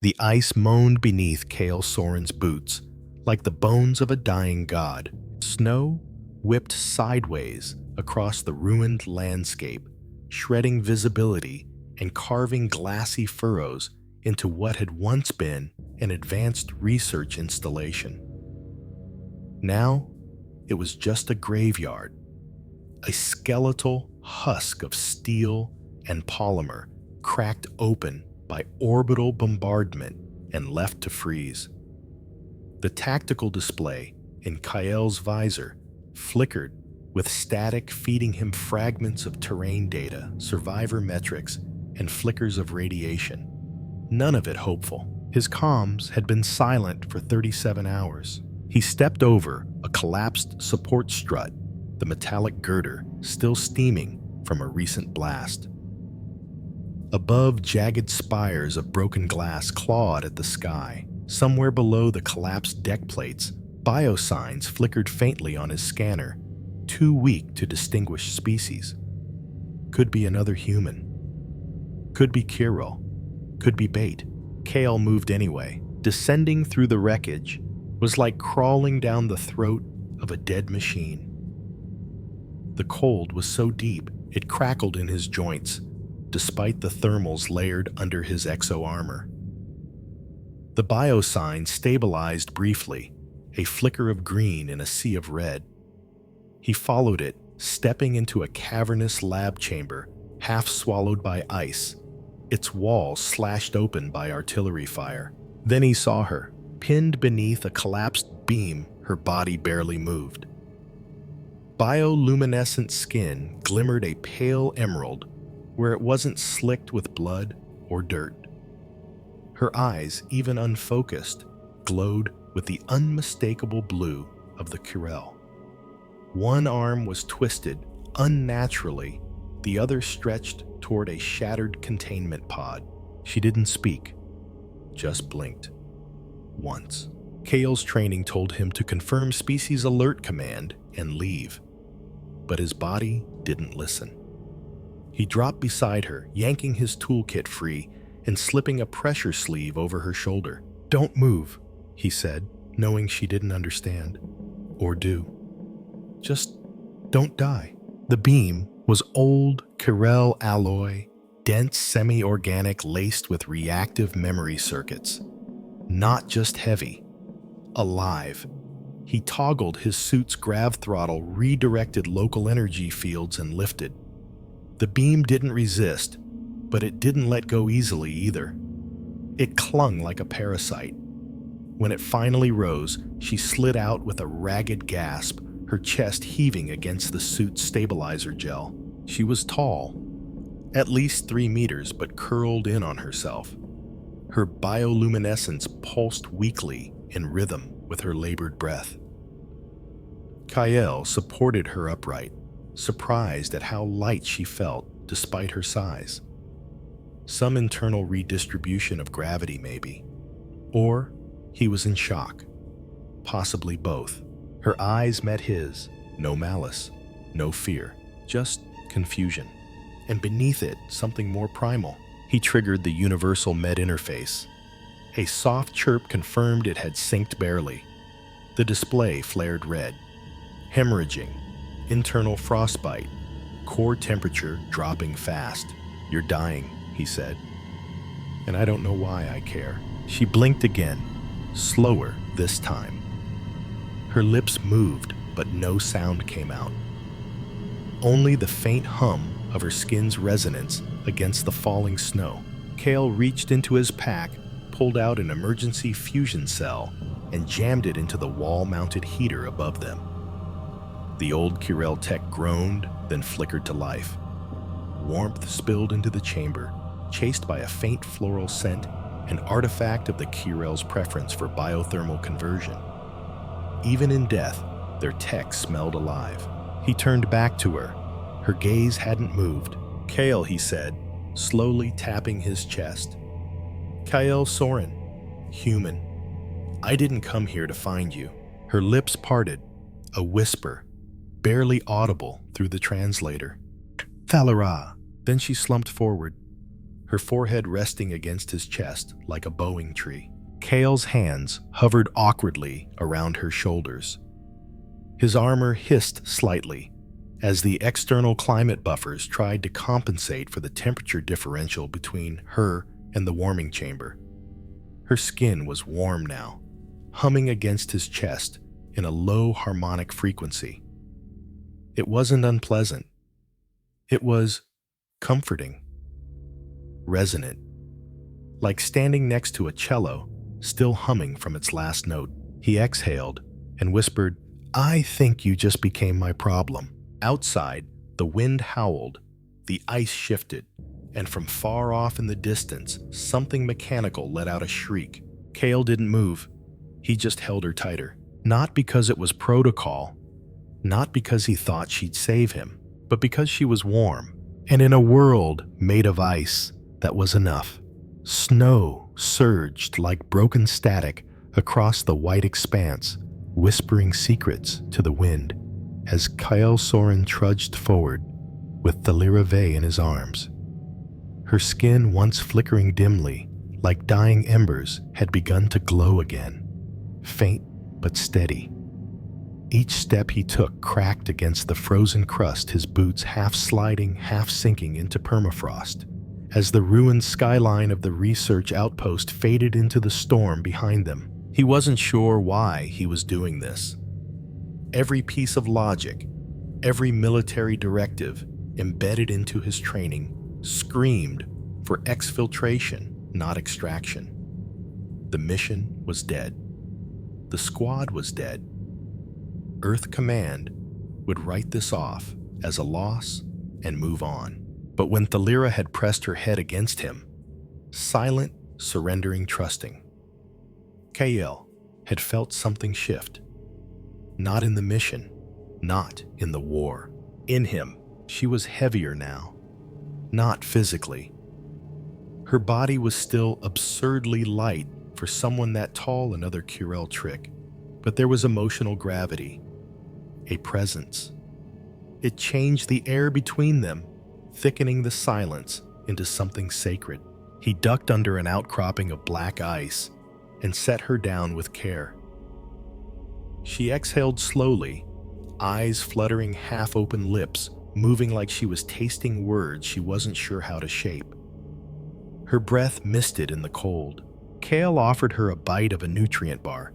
The ice moaned beneath Kale Soren's boots, like the bones of a dying god. Snow whipped sideways across the ruined landscape, shredding visibility and carving glassy furrows into what had once been an advanced research installation. Now, it was just a graveyard, a skeletal husk of steel and polymer cracked open by orbital bombardment and left to freeze. The tactical display in Kael's visor flickered with static feeding him fragments of terrain data, survivor metrics, and flickers of radiation. None of it hopeful. His comms had been silent for 37 hours. He stepped over a collapsed support strut, the metallic girder still steaming from a recent blast. Above, jagged spires of broken glass clawed at the sky. Somewhere below the collapsed deck plates, biosigns flickered faintly on his scanner, too weak to distinguish species. Could be another human. Could be Kirill. Could be bait. Kale moved anyway. Descending through the wreckage was like crawling down the throat of a dead machine. The cold was so deep it crackled in his joints, despite the thermals layered under his exo-armor. The biosign stabilized briefly, a flicker of green in a sea of red. He followed it, stepping into a cavernous lab chamber, half swallowed by ice, its walls slashed open by artillery fire. Then he saw her, pinned beneath a collapsed beam, her body barely moved. Bioluminescent skin glimmered a pale emerald where it wasn't slicked with blood or dirt. Her eyes, even unfocused, glowed with the unmistakable blue of the Kirill. One arm was twisted unnaturally, the other stretched toward a shattered containment pod. She didn't speak, just blinked. Once. Kale's training told him to confirm species alert command and leave, but his body didn't listen. He dropped beside her, yanking his toolkit free and slipping a pressure sleeve over her shoulder. "Don't move," he said, knowing she didn't understand. Or do. Just don't die. The beam was old Kirill alloy, dense semi-organic laced with reactive memory circuits. Not just heavy, alive. He toggled his suit's grav throttle, redirected local energy fields, and lifted. The beam didn't resist, but it didn't let go easily either. It clung like a parasite. When it finally rose, she slid out with a ragged gasp, her chest heaving against the suit's stabilizer gel. She was tall, at least 3 meters, but curled in on herself. Her bioluminescence pulsed weakly in rhythm with her labored breath. Kael supported her upright, surprised at how light she felt despite her size. Some internal redistribution of gravity, maybe. Or he was in shock. Possibly both. Her eyes met his, no malice, no fear, just confusion. And beneath it, something more primal. He triggered the universal med interface. A soft chirp confirmed it had synced barely. The display flared red. Hemorrhaging, internal frostbite, core temperature dropping fast. "You're dying," he said. "And I don't know why I care." She blinked again, slower this time. Her lips moved, but no sound came out. Only the faint hum of her skin's resonance against the falling snow. Kale reached into his pack, pulled out an emergency fusion cell, and jammed it into the wall-mounted heater above them. The old Kirill tech groaned, then flickered to life. Warmth spilled into the chamber, chased by a faint floral scent, an artifact of the Kirill's preference for biothermal conversion. Even in death, their tech smelled alive. He turned back to her. Her gaze hadn't moved. "Kale," he said, slowly tapping his chest. "Kael Soren, human. I didn't come here to find you." Her lips parted, a whisper, barely audible through the translator. "Thalara." Then she slumped forward. her forehead resting against his chest like a bowing tree. Kale's hands hovered awkwardly around her shoulders. His armor hissed slightly as the external climate buffers tried to compensate for the temperature differential between her and the warming chamber. Her skin was warm now, humming against his chest in a low harmonic frequency. It wasn't unpleasant. It was comforting, resonant, like standing next to a cello, still humming from its last note. He exhaled and whispered, "I think you just became my problem." Outside, the wind howled, the ice shifted, and from far off in the distance, something mechanical let out a shriek. Kale didn't move. He just held her tighter. Not because it was protocol, not because he thought she'd save him, but because she was warm. And in a world made of ice, that was enough. Snow surged like broken static across the white expanse, whispering secrets to the wind as Kyle Soren trudged forward with Thalira Vey in his arms. Her skin, once flickering dimly, like dying embers, had begun to glow again, faint but steady. Each step he took cracked against the frozen crust, his boots half sliding, half sinking into permafrost. As the ruined skyline of the research outpost faded into the storm behind them, he wasn't sure why he was doing this. Every piece of logic, every military directive embedded into his training screamed for exfiltration, not extraction. The mission was dead. The squad was dead. Earth Command would write this off as a loss and move on. But when Thalira had pressed her head against him, silent, surrendering, trusting, Kale had felt something shift. Not in the mission, not in the war. In him, she was heavier now, not physically. Her body was still absurdly light for someone that tall, another Curel trick, but there was emotional gravity, a presence. It changed the air between them, thickening the silence into something sacred. He ducked under an outcropping of black ice and set her down with care. She exhaled slowly, eyes fluttering, half-open lips moving like she was tasting words she wasn't sure how to shape. Her breath misted in the cold. Kale offered her a bite of a nutrient bar.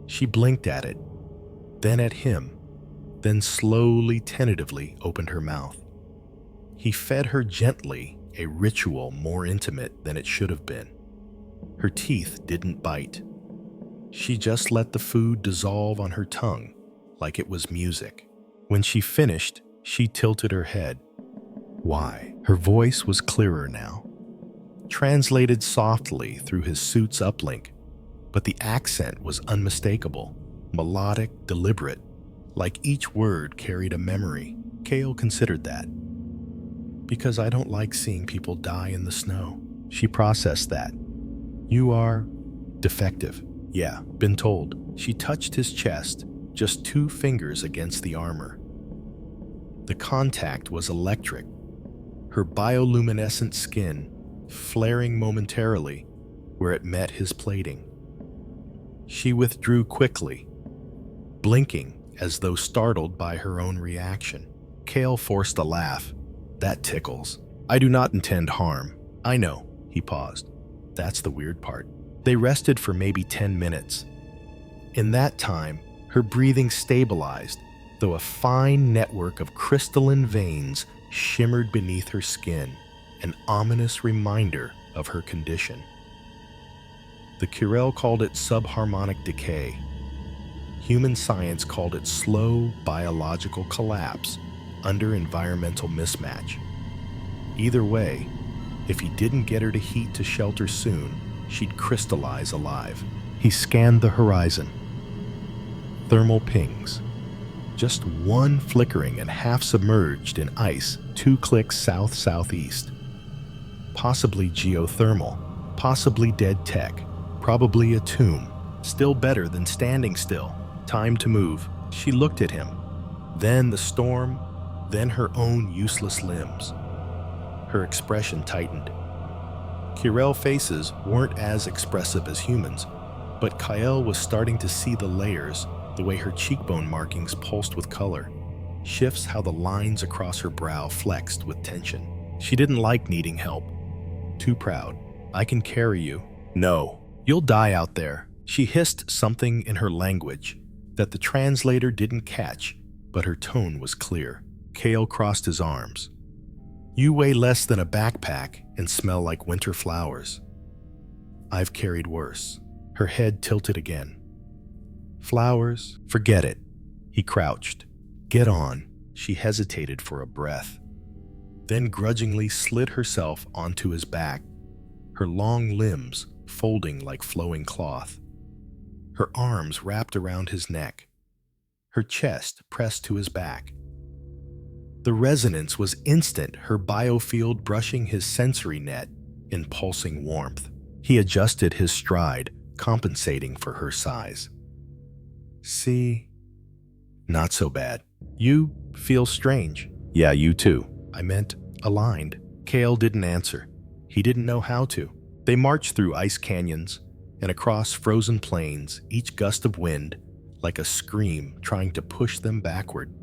She blinked at it, then at him, then slowly, tentatively opened her mouth. He fed her gently, a ritual more intimate than it should have been. Her teeth didn't bite. She just let the food dissolve on her tongue like it was music. When she finished, she tilted her head. Why? Her voice was clearer now, translated softly through his suit's uplink, but the accent was unmistakable, melodic, deliberate, like each word carried a memory. Kale considered that. Because I don't like seeing people die in the snow. She processed that. You are defective. Yeah, been told. She touched his chest, just 2 fingers against the armor. The contact was electric, her bioluminescent skin flaring momentarily where it met his plating. She withdrew quickly, blinking as though startled by her own reaction. Kale forced a laugh. That tickles. I do not intend harm. I know. He paused. That's the weird part. They rested for maybe 10 minutes. In that time, her breathing stabilized, though a fine network of crystalline veins shimmered beneath her skin, an ominous reminder of her condition. The Curel called it subharmonic decay. Human science called it slow biological collapse under environmental mismatch. Either way, if he didn't get her to heat to shelter soon, she'd crystallize alive. He scanned the horizon. Thermal pings. Just one flickering and half submerged in ice 2 clicks south-southeast. Possibly geothermal, possibly dead tech, probably a tomb. Still better than standing still. Time to move. She looked at him. Then the storm, then her own useless limbs. Her expression tightened. Kirel faces weren't as expressive as humans, but Kael was starting to see the layers, the way her cheekbone markings pulsed with color, shifts how the lines across her brow flexed with tension. She didn't like needing help. Too proud. I can carry you. No, you'll die out there. She hissed something in her language that the translator didn't catch, but her tone was clear. Kael crossed his arms. You weigh less than a backpack and smell like winter flowers. I've carried worse. Her head tilted again. Flowers? Forget it. He crouched. Get on. She hesitated for a breath, then grudgingly slid herself onto his back, her long limbs folding like flowing cloth. Her arms wrapped around his neck, her chest pressed to his back. The resonance was instant, her biofield brushing his sensory net in pulsing warmth. He adjusted his stride, compensating for her size. See? Not so bad. You feel strange. Yeah, you too. I meant aligned. Kael didn't answer. He didn't know how to. They marched through ice canyons and across frozen plains, each gust of wind like a scream trying to push them backward.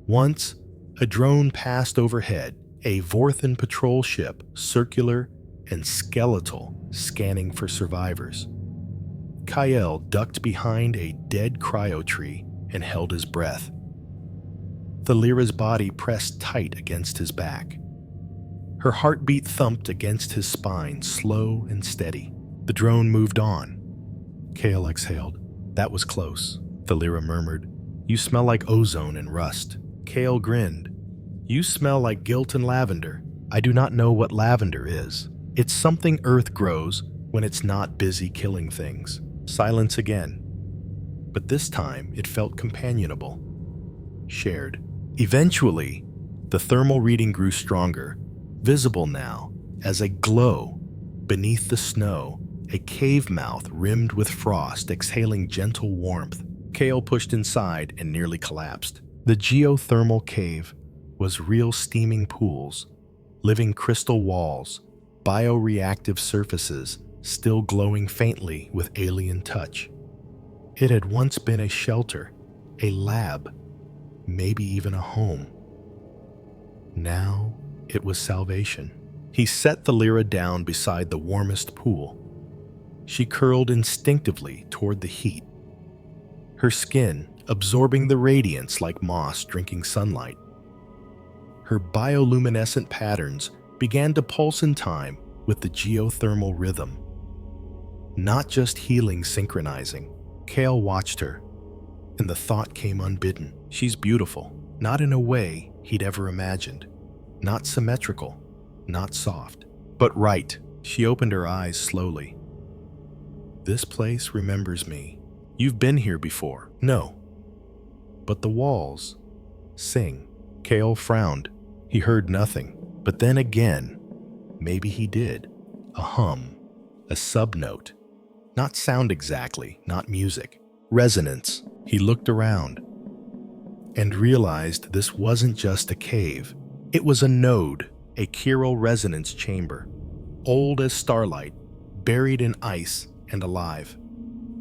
Once, a drone passed overhead, a Vorthan patrol ship, circular and skeletal, scanning for survivors. Kael ducked behind a dead cryo tree and held his breath. Thalira's body pressed tight against his back. Her heartbeat thumped against his spine, slow and steady. The drone moved on. Kael exhaled. That was close, Thalira murmured. You smell like ozone and rust. Kael grinned. You smell like guilt and lavender. I do not know what lavender is. It's something Earth grows when it's not busy killing things. Silence again. But this time it felt companionable. Shared. Eventually, the thermal reading grew stronger, visible now as a glow beneath the snow, a cave mouth rimmed with frost exhaling gentle warmth. Kael pushed inside and nearly collapsed. The geothermal cave was real steaming pools, living crystal walls, bioreactive surfaces still glowing faintly with alien touch. It had once been a shelter, a lab, maybe even a home. Now it was salvation. He set Thalira down beside the warmest pool. She curled instinctively toward the heat, her skin absorbing the radiance like moss drinking sunlight. Her bioluminescent patterns began to pulse in time with the geothermal rhythm. Not just healing synchronizing. Kael watched her, and the thought came unbidden. She's beautiful, not in a way he'd ever imagined. Not symmetrical, not soft, but right. She opened her eyes slowly. This place remembers me. You've been here before. No. But the walls sing. Kael frowned. He heard nothing. But then again, maybe he did. A hum, a subnote. Not sound exactly, not music. Resonance. He looked around and realized this wasn't just a cave. It was a node, a chiral resonance chamber, old as starlight, buried in ice and alive.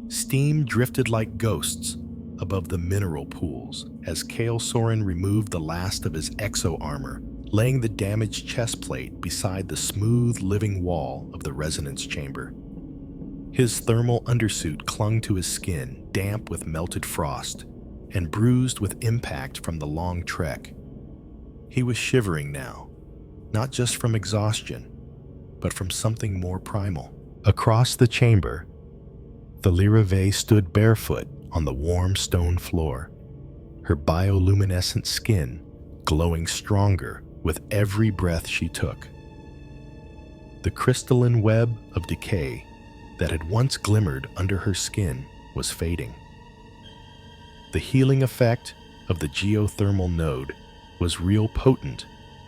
Steam drifted like ghosts above the mineral pools as Kael Soren removed the last of his exo-armor, laying the damaged chest plate beside the smooth living wall of the resonance chamber. His thermal undersuit clung to his skin, damp with melted frost and bruised with impact from the long trek. He was shivering now, not just from exhaustion, but from something more primal. Across the chamber, Thalira Vey stood barefoot on the warm stone floor, her bioluminescent skin glowing stronger with every breath she took. The crystalline web of decay that had once glimmered under her skin was fading. The healing effect of the geothermal node was real potent,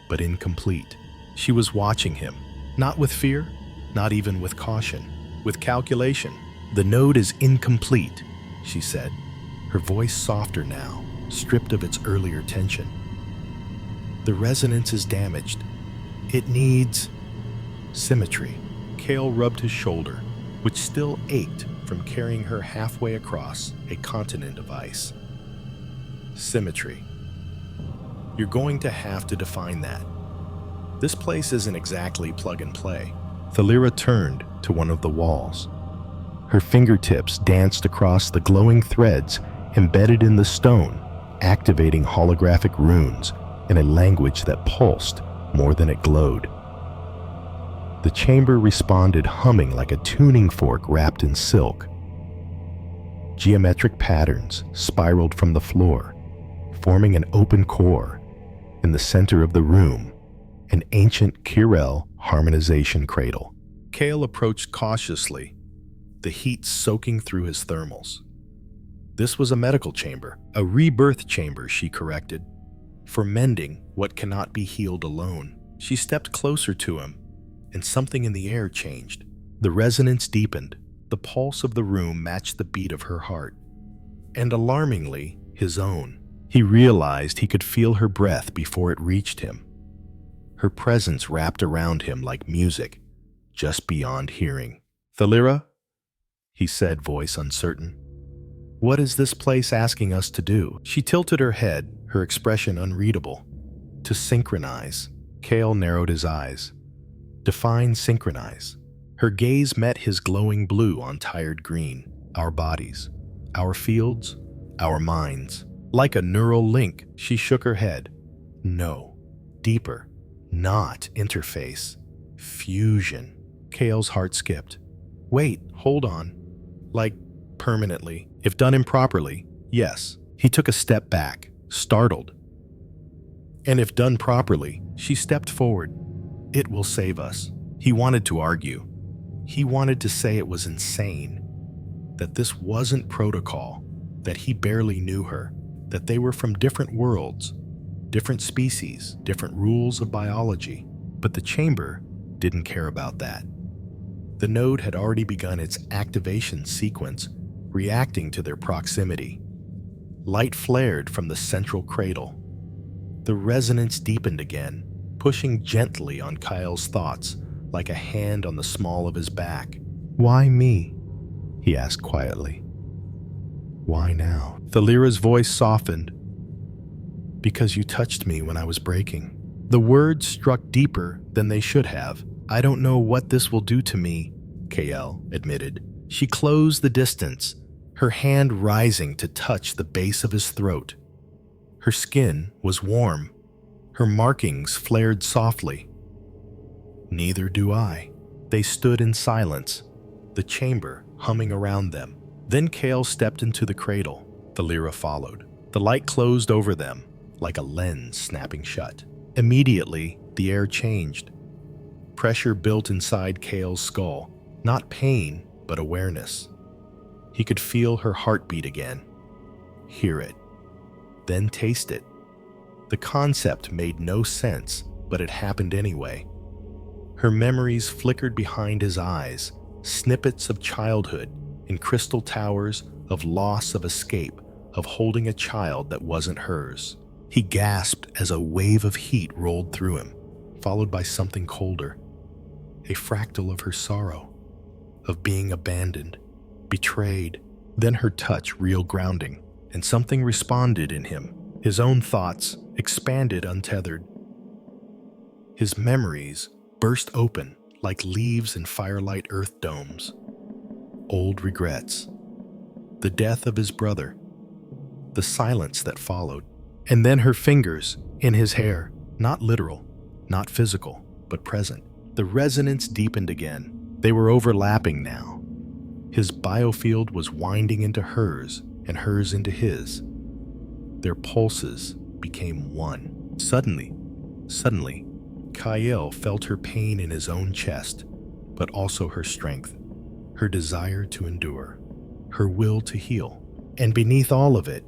but incomplete. She was watching him, not with fear, not even with caution, with calculation. The node is incomplete, she said, her voice softer now, stripped of its earlier tension. The resonance is damaged. It needs Symmetry. Kale rubbed his shoulder, which still ached from carrying her halfway across a continent of ice. Symmetry. You're going to have to define that. This place isn't exactly plug and play. Thalira turned to one of the walls. Her fingertips danced across the glowing threads embedded in the stone, activating holographic runes in a language that pulsed more than it glowed. The chamber responded, humming like a tuning fork wrapped in silk. Geometric patterns spiraled from the floor, forming an open core. In the center of the room, an ancient Kirel harmonization cradle. Kale approached cautiously, the heat soaking through his thermals. This was a medical chamber, a rebirth chamber, she corrected, for mending what cannot be healed alone. She stepped closer to him, and something in the air changed. The resonance deepened. The pulse of the room matched the beat of her heart, and alarmingly, his own. He realized he could feel her breath before it reached him. Her presence wrapped around him like music, just beyond hearing. "Thalira?" he said, voice uncertain. "What is this place asking us to do?" She tilted her head, her expression unreadable. "To synchronize." Kale narrowed his eyes. "Define synchronize." Her gaze met his glowing blue on tired green. "Our bodies, our fields, our minds." Like a neural link, she shook her head. "No. Deeper. Not interface. Fusion." Kale's heart skipped. "Wait, hold on. Like, permanently. If done improperly, yes." He took a step back, startled. "And if done properly," she stepped forward, "it will save us." He wanted to argue. He wanted to say it was insane, that this wasn't protocol, that he barely knew her, that they were from different worlds, different species, different rules of biology. But the chamber didn't care about that. The node had already begun its activation sequence, reacting to their proximity. Light flared from the central cradle. The resonance deepened again, pushing gently on Kyle's thoughts like a hand on the small of his back. "Why me?" he asked quietly. "Why now?" Thalira's voice softened. "Because you touched me when I was breaking." The words struck deeper than they should have. "I don't know what this will do to me," Kale admitted. She closed the distance, her hand rising to touch the base of his throat. Her skin was warm. Her markings flared softly. "Neither do I." They stood in silence, the chamber humming around them. Then Kale stepped into the cradle. Thalira followed. The light closed over them, like a lens snapping shut. Immediately, the air changed. Pressure built inside Kale's skull, not pain, but awareness. He could feel her heartbeat again, hear it, then taste it. The concept made no sense, but it happened anyway. Her memories flickered behind his eyes, snippets of childhood in crystal towers, of loss, of escape, of holding a child that wasn't hers. He gasped as a wave of heat rolled through him, followed by something colder. A fractal of her sorrow, of being abandoned, betrayed. Then her touch, real grounding, and something responded in him. His own thoughts expanded untethered. His memories burst open like leaves in firelight earth domes. Old regrets, the death of his brother, the silence that followed, and then her fingers in his hair, not literal, not physical, but present. The resonance deepened again. They were overlapping now. His biofield was winding into hers and hers into his. Their pulses became one. Suddenly, Kyle felt her pain in his own chest, but also her strength, her desire to endure, her will to heal. And beneath all of it,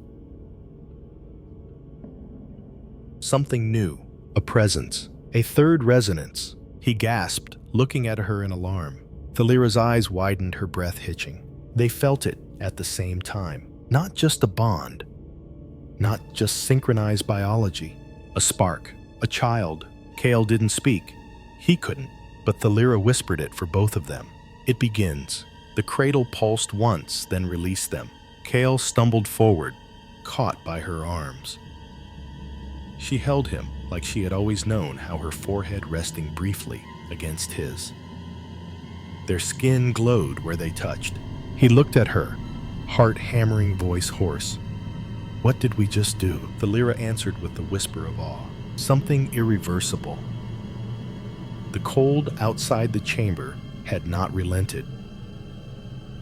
something new, a presence, a third resonance. He gasped, looking at her in alarm. Thalira's eyes widened, her breath hitching. They felt it at the same time. Not just a bond, not just synchronized biology, a spark, a child. Kale didn't speak. He couldn't, but Thalira whispered it for both of them. It begins. The cradle pulsed once, then released them. Kale stumbled forward, caught by her arms. She held him like she had always known how, her forehead resting briefly against his. Their skin glowed where they touched. He looked at her, heart-hammering voice hoarse. "What did we just do?" Thalira answered with a whisper of awe. "Something irreversible." The cold outside the chamber had not relented.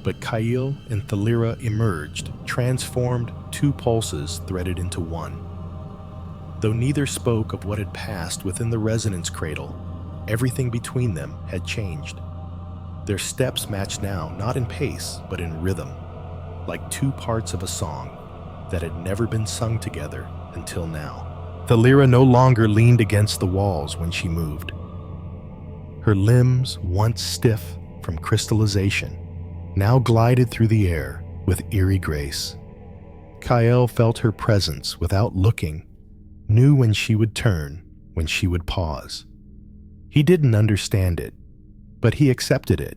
But Kyle and Thalira emerged, transformed, 2 pulses threaded into one. Though neither spoke of what had passed within the resonance cradle, everything between them had changed. Their steps matched now, not in pace, but in rhythm, like 2 parts of a song that had never been sung together until now. Thalira no longer leaned against the walls when she moved. Her limbs, once stiff from crystallization, now glided through the air with eerie grace. Kyle felt her presence without looking, knew when she would turn, when she would pause. He didn't understand it, but he accepted it.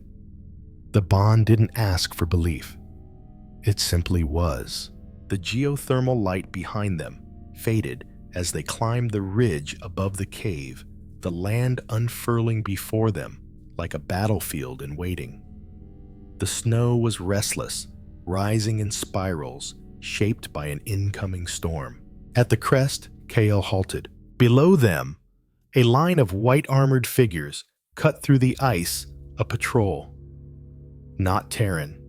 The bond didn't ask for belief. It simply was. The geothermal light behind them faded as they climbed the ridge above the cave, the land unfurling before them like a battlefield in waiting. The snow was restless, rising in spirals, shaped by an incoming storm. At the crest, Kale halted. Below them, a line of white-armored figures cut through the ice, a patrol. Not Terran.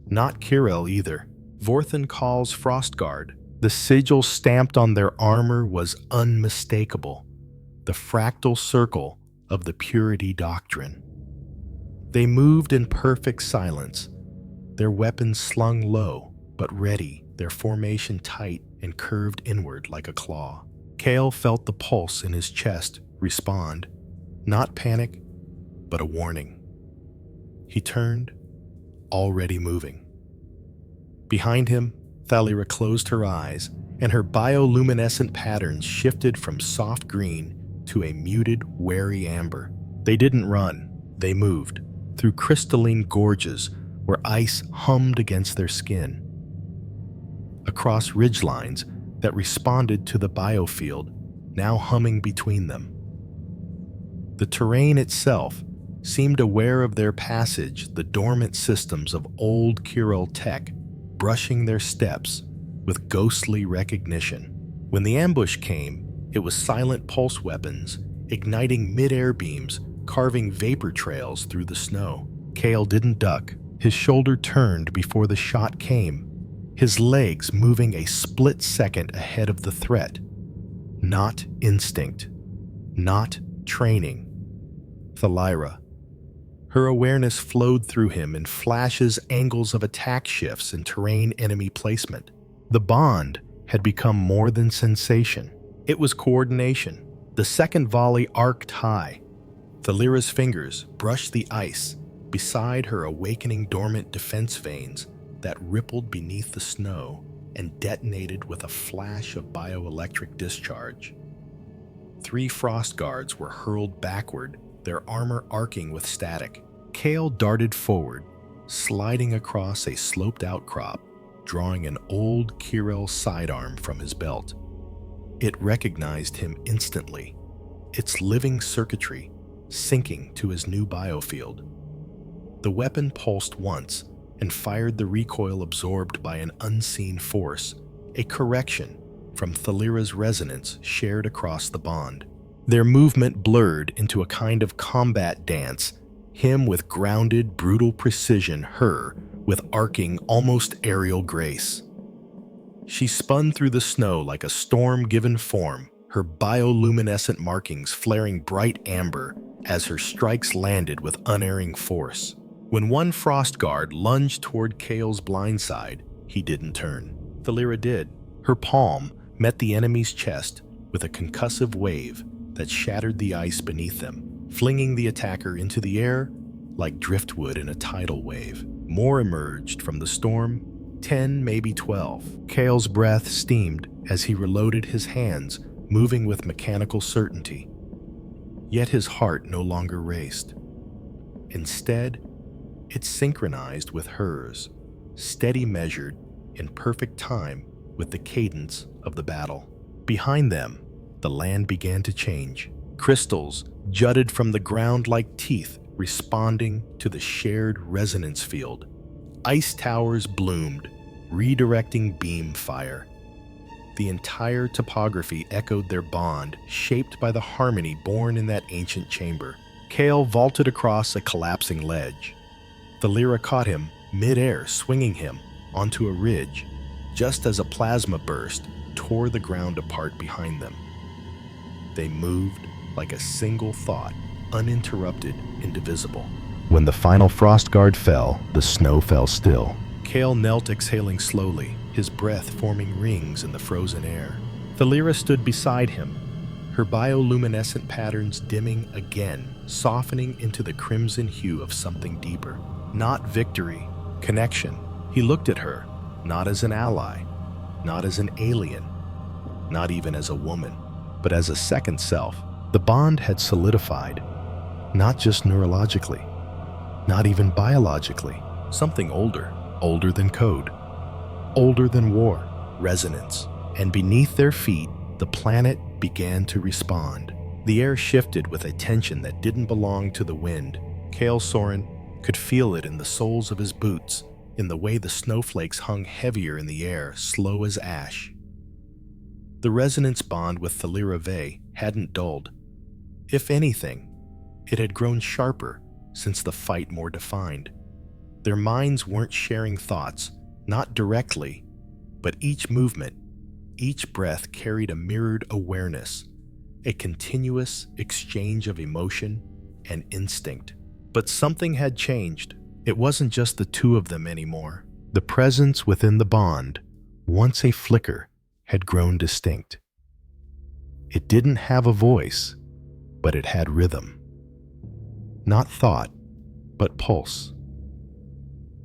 Not Kirill either. Vorthan Call's Frostguard. The sigil stamped on their armor was unmistakable. The fractal circle of the Purity Doctrine. They moved in perfect silence, their weapons slung low but ready, their formation tight and curved inward like a claw. Kale felt the pulse in his chest respond, not panic, but a warning. He turned, already moving. Behind him, Thalira closed her eyes, and her bioluminescent patterns shifted from soft green to a muted, wary amber. They didn't run, they moved, through crystalline gorges where ice hummed against their skin. Across ridgelines that responded to the biofield, now humming between them. The terrain itself seemed aware of their passage, the dormant systems of old Kirill tech brushing their steps with ghostly recognition. When the ambush came, it was silent pulse weapons, igniting mid-air beams, carving vapor trails through the snow. Kale didn't duck. His shoulder turned before the shot came, his legs moving a split second ahead of the threat. Not instinct. Not training. Thalira. Her awareness flowed through him in flashes, angles of attack shifts, and terrain enemy placement. The bond had become more than sensation. It was coordination. The second volley arced high. Thalira's fingers brushed the ice beside her, awakening dormant defense veins that rippled beneath the snow and detonated with a flash of bioelectric discharge. 3 frost guards were hurled backward, their armor arcing with static. Kale darted forward, sliding across a sloped outcrop, drawing an old Kirill sidearm from his belt. It recognized him instantly, its living circuitry syncing to his new biofield. The weapon pulsed once and fired the recoil absorbed by an unseen force, a correction from Thalira's resonance shared across the bond. Their movement blurred into a kind of combat dance, him with grounded, brutal precision, her with arcing, almost aerial grace. She spun through the snow like a storm given form, her bioluminescent markings flaring bright amber as her strikes landed with unerring force. When one frost guard lunged toward Kale's blind side, he didn't turn. Thalira did. Her palm met the enemy's chest with a concussive wave that shattered the ice beneath them, flinging the attacker into the air like driftwood in a tidal wave. More emerged from the storm, 10, maybe 12. Kale's breath steamed as he reloaded his hands, moving with mechanical certainty. Yet his heart no longer raced. Instead, it synchronized with hers, steady measured in perfect time with the cadence of the battle. Behind them, the land began to change. Crystals jutted from the ground like teeth, responding to the shared resonance field. Ice towers bloomed, redirecting beam fire. The entire topography echoed their bond, shaped by the harmony born in that ancient chamber. Kale vaulted across a collapsing ledge. Thalira caught him mid-air, swinging him onto a ridge, just as a plasma burst tore the ground apart behind them. They moved like a single thought, uninterrupted, indivisible. When the final frost guard fell, the snow fell still. Kale knelt, exhaling slowly, his breath forming rings in the frozen air. Thalira stood beside him, her bioluminescent patterns dimming again, softening into the crimson hue of something deeper. Not victory, connection. He looked at her, not as an ally, not as an alien, not even as a woman, but as a second self. The bond had solidified, not just neurologically, not even biologically, something older than code, older than war, resonance. And beneath their feet, the planet began to respond. The air shifted with a tension that didn't belong to the wind. Kale Soren could feel it in the soles of his boots, in the way the snowflakes hung heavier in the air, slow as ash. The resonance bond with Thalira Vey hadn't dulled. If anything, it had grown sharper since the fight more defined. Their minds weren't sharing thoughts, not directly, but each movement, each breath carried a mirrored awareness, a continuous exchange of emotion and instinct. But something had changed. It wasn't just the two of them anymore. The presence within the bond, once a flicker, had grown distinct. It didn't have a voice, but it had rhythm. Not thought, but pulse.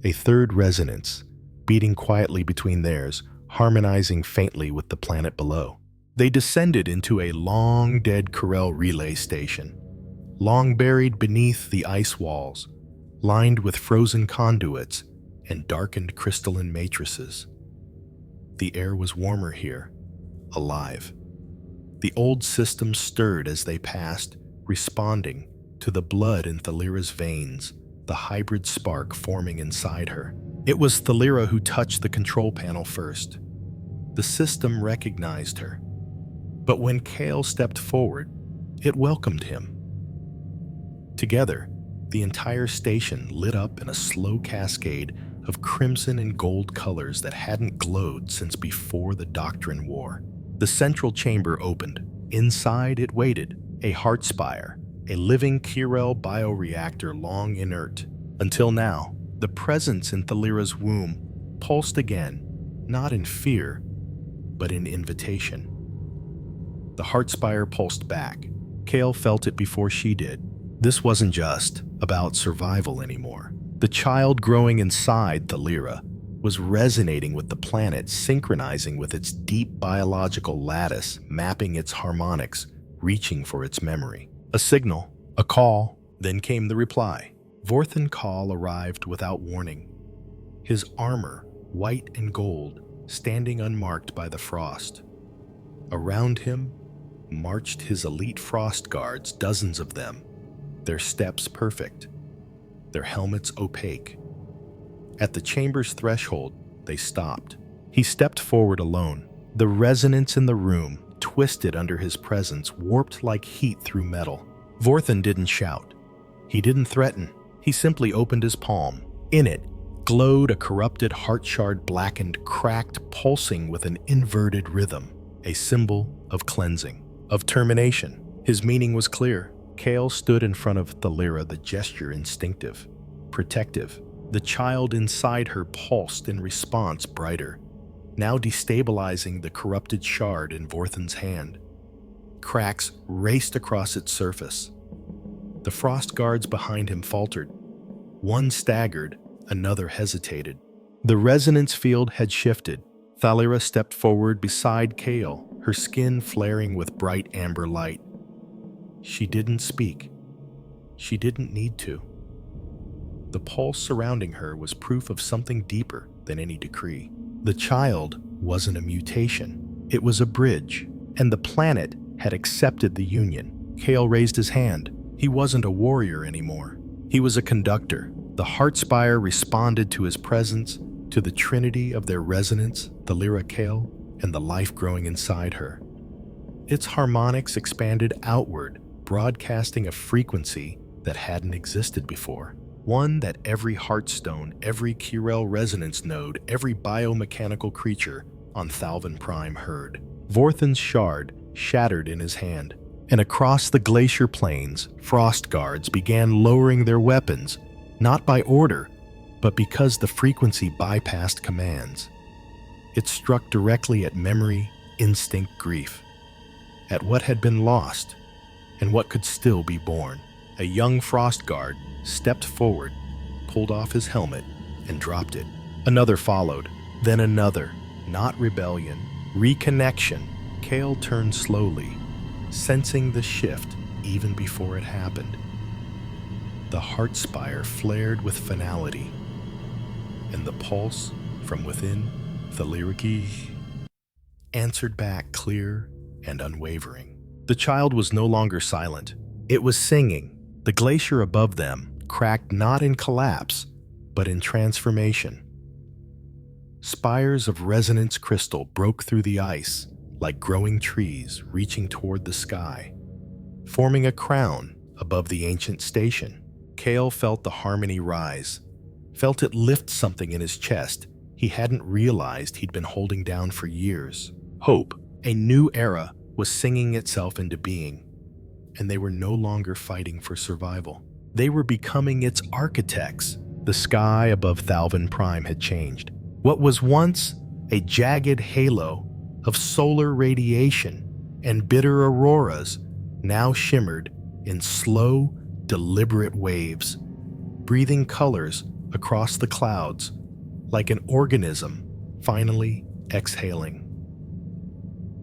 A third resonance, beating quietly between theirs, harmonizing faintly with the planet below. They descended into a long-dead Corel relay station, long buried beneath the ice walls, lined with frozen conduits and darkened crystalline matrices. The air was warmer here, alive. The old system stirred as they passed, responding to the blood in Thalira's veins, the hybrid spark forming inside her. It was Thalira who touched the control panel first. The system recognized her. But when Kale stepped forward, it welcomed him. Together, the entire station lit up in a slow cascade of crimson and gold colors that hadn't glowed since before the Doctrine War. The central chamber opened. Inside it waited, a heart spire, a living Kirel bioreactor long inert. Until now, the presence in Thalira's womb pulsed again, not in fear, but in invitation. The heart spire pulsed back. Kale felt it before she did. This wasn't just about survival anymore. The child growing inside Thalira was resonating with the planet, synchronizing with its deep biological lattice, mapping its harmonics, reaching for its memory. A signal, a call, then came the reply. Vorthan Call arrived without warning. His armor, white and gold, standing unmarked by the frost. Around him marched his elite frost guards, dozens of them, their steps perfect, their helmets opaque. At the chamber's threshold, they stopped. He stepped forward alone. The resonance in the room, twisted under his presence, warped like heat through metal. Vorthan didn't shout. He didn't threaten. He simply opened his palm. In it glowed a corrupted heart shard, blackened, cracked, pulsing with an inverted rhythm, a symbol of cleansing, of termination. His meaning was clear. Kale stood in front of Thalira, the gesture instinctive, protective. The child inside her pulsed in response, brighter, now destabilizing the corrupted shard in Vorthan's hand. Cracks raced across its surface. The frost guards behind him faltered. One staggered, another hesitated. The resonance field had shifted. Thalira stepped forward beside Kale, her skin flaring with bright amber light. She didn't speak. She didn't need to. The pulse surrounding her was proof of something deeper than any decree. The child wasn't a mutation. It was a bridge, and the planet had accepted the union. Kale raised his hand. He wasn't a warrior anymore. He was a conductor. The Heartspire responded to his presence, to the trinity of their resonance, Thalira Kale, and the life growing inside her. Its harmonics expanded outward, broadcasting a frequency that hadn't existed before. One that every Heartstone, every Kirel resonance node, every biomechanical creature on Thalvin Prime heard. Vorthan's shard shattered in his hand, and across the glacier plains, frost guards began lowering their weapons, not by order, but because the frequency bypassed commands. It struck directly at memory, instinct, grief, at what had been lost and what could still be born. A young frost guard stepped forward, pulled off his helmet, and dropped it. Another followed, then another. Not rebellion, reconnection. Kale turned slowly, sensing the shift even before it happened. The Heartspire flared with finality, and the pulse from within, Thaliriki, answered back clear and unwavering. The child was no longer silent. It was singing. The glacier above them cracked not in collapse, but in transformation. Spires of resonance crystal broke through the ice like growing trees reaching toward the sky, forming a crown above the ancient station. Kale felt the harmony rise, felt it lift something in his chest he hadn't realized he'd been holding down for years. Hope, a new era, was singing itself into being, and they were no longer fighting for survival. They were becoming its architects. The sky above Thalvin Prime had changed. What was once a jagged halo of solar radiation and bitter auroras now shimmered in slow, deliberate waves, breathing colors across the clouds like an organism finally exhaling.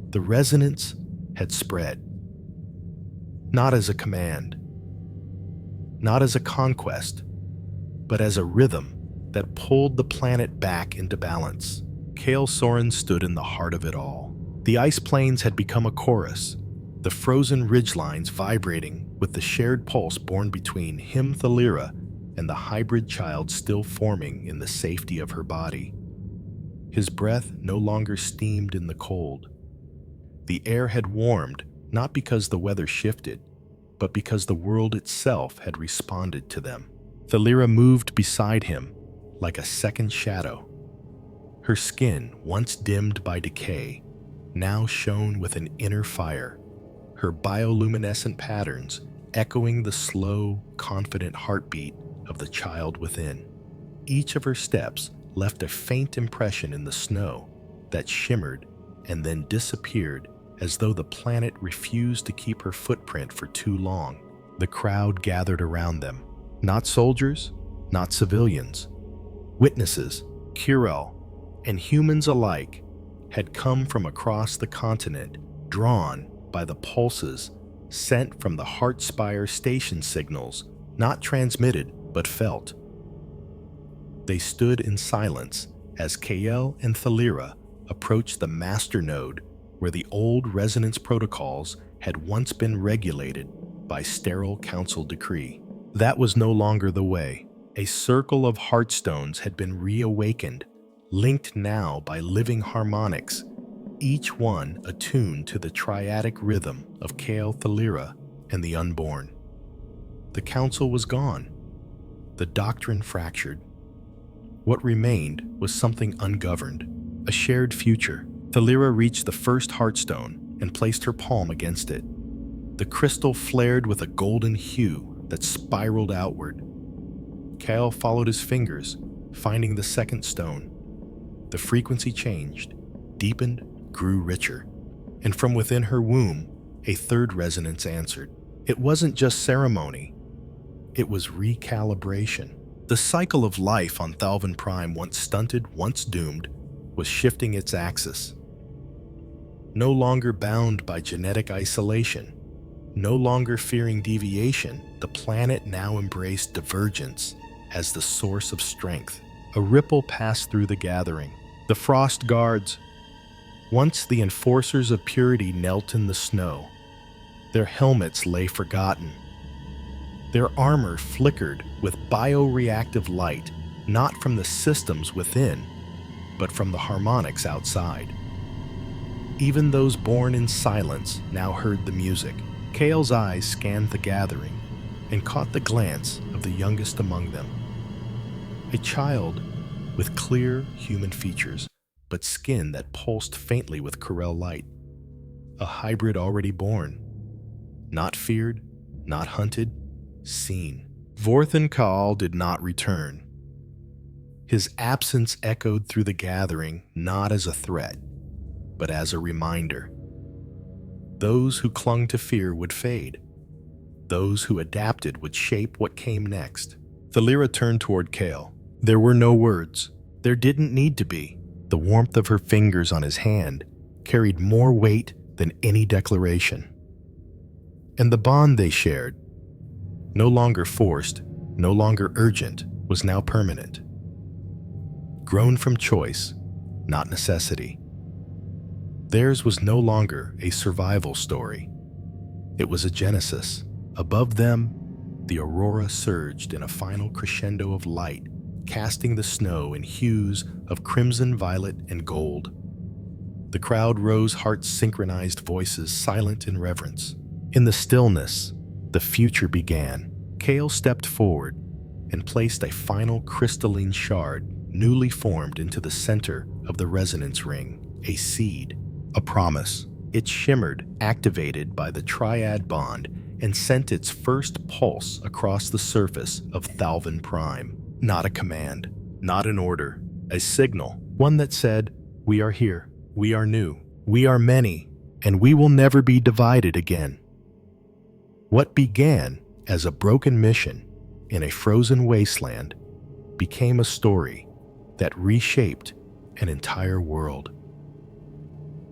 The resonance had spread, not as a command, not as a conquest, but as a rhythm that pulled the planet back into balance. Kale Soren stood in the heart of it all. The ice plains had become a chorus, the frozen ridgelines vibrating with the shared pulse born between him, Thalira, and the hybrid child still forming in the safety of her body. His breath no longer steamed in the cold. The air had warmed, not because the weather shifted, but because the world itself had responded to them. Thalira moved beside him like a second shadow. Her skin, once dimmed by decay, now shone with an inner fire, her bioluminescent patterns echoing the slow, confident heartbeat of the child within. Each of her steps left a faint impression in the snow that shimmered and then disappeared as though the planet refused to keep her footprint for too long. The crowd gathered around them. Not soldiers, not civilians. Witnesses, Kirel, and humans alike had come from across the continent, drawn by the pulses sent from the Heartspire station signals, not transmitted but felt. They stood in silence as Kael and Thalira approached the master node where the old resonance protocols had once been regulated by sterile council decree. That was no longer the way. A circle of heartstones had been reawakened, linked now by living harmonics, each one attuned to the triadic rhythm of Kael, Thalira, and the unborn. The council was gone. The doctrine fractured. What remained was something ungoverned, a shared future. Thalira reached the first heartstone and placed her palm against it. The crystal flared with a golden hue that spiraled outward. Kael followed his fingers, finding the second stone. The frequency changed, deepened, grew richer, and from within her womb, a third resonance answered. It wasn't just ceremony. It was recalibration. The cycle of life on Thalvin Prime, once stunted, once doomed, was shifting its axis. No longer bound by genetic isolation, No longer fearing deviation, the planet now embraced divergence as the source of strength. A ripple passed through the gathering. The frost guards, once the enforcers of purity, knelt in the snow. Their helmets lay forgotten. Their armor flickered with bioreactive light, not from the systems within, but from the harmonics outside. Even those born in silence now heard the music. Kale's eyes scanned the gathering and caught the glance of the youngest among them. A child with clear human features, but skin that pulsed faintly with Corel light. A hybrid already born. Not feared, not hunted, seen. Vorthan Kaal did not return. His absence echoed through the gathering not as a threat, but as a reminder. Those who clung to fear would fade. Those who adapted would shape what came next. Thalira turned toward Kale. There were no words. There didn't need to be. The warmth of her fingers on his hand carried more weight than any declaration. And the bond they shared, no longer forced, no longer urgent, was now permanent. Grown from choice, not necessity. Theirs was no longer a survival story. It was a genesis. Above them, the aurora surged in a final crescendo of light, casting the snow in hues of crimson, violet, and gold. The crowd rose, heart-synchronized voices silent in reverence. In the stillness, the future began. Kale stepped forward and placed a final crystalline shard, newly formed, into the center of the resonance ring, a seed, a promise. It shimmered, activated by the triad bond, and sent its first pulse across the surface of Thalvin Prime. Not a command, not an order, a signal, one that said, "We are here, we are new, we are many, and we will never be divided again." What began as a broken mission in a frozen wasteland became a story that reshaped an entire world.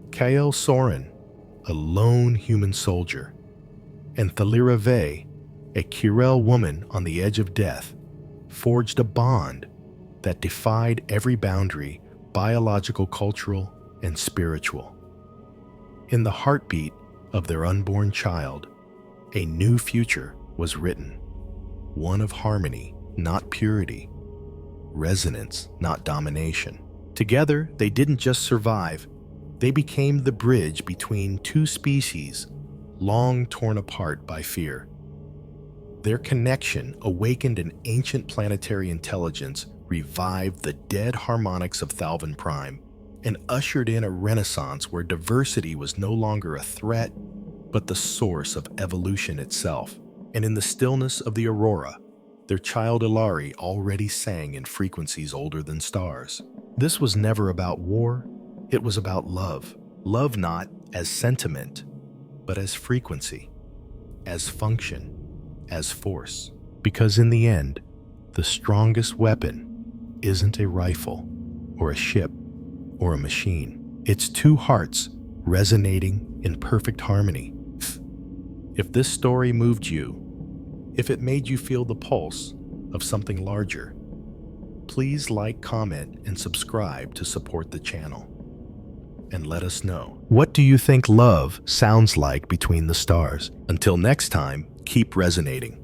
Kael Soren, a lone human soldier, and Thalira Vey, a Kirel woman on the edge of death, forged a bond that defied every boundary, biological, cultural, and spiritual. In the heartbeat of their unborn child, a new future was written, one of harmony, not purity, resonance, not domination. Together, they didn't just survive, they became the bridge between two species long torn apart by fear. Their connection awakened an ancient planetary intelligence, revived the dead harmonics of Thalvin Prime, and ushered in a renaissance where diversity was no longer a threat, but the source of evolution itself. And in the stillness of the aurora, their child Ilari already sang in frequencies older than stars. This was never about war, it was about love. Love not as sentiment, but as frequency, as function, as force. Because in the end, the strongest weapon isn't a rifle, or a ship, or a machine. It's two hearts resonating in perfect harmony. If this story moved you, if it made you feel the pulse of something larger, please like, comment, and subscribe to support the channel. And let us know. What do you think love sounds like between the stars? Until next time, keep resonating.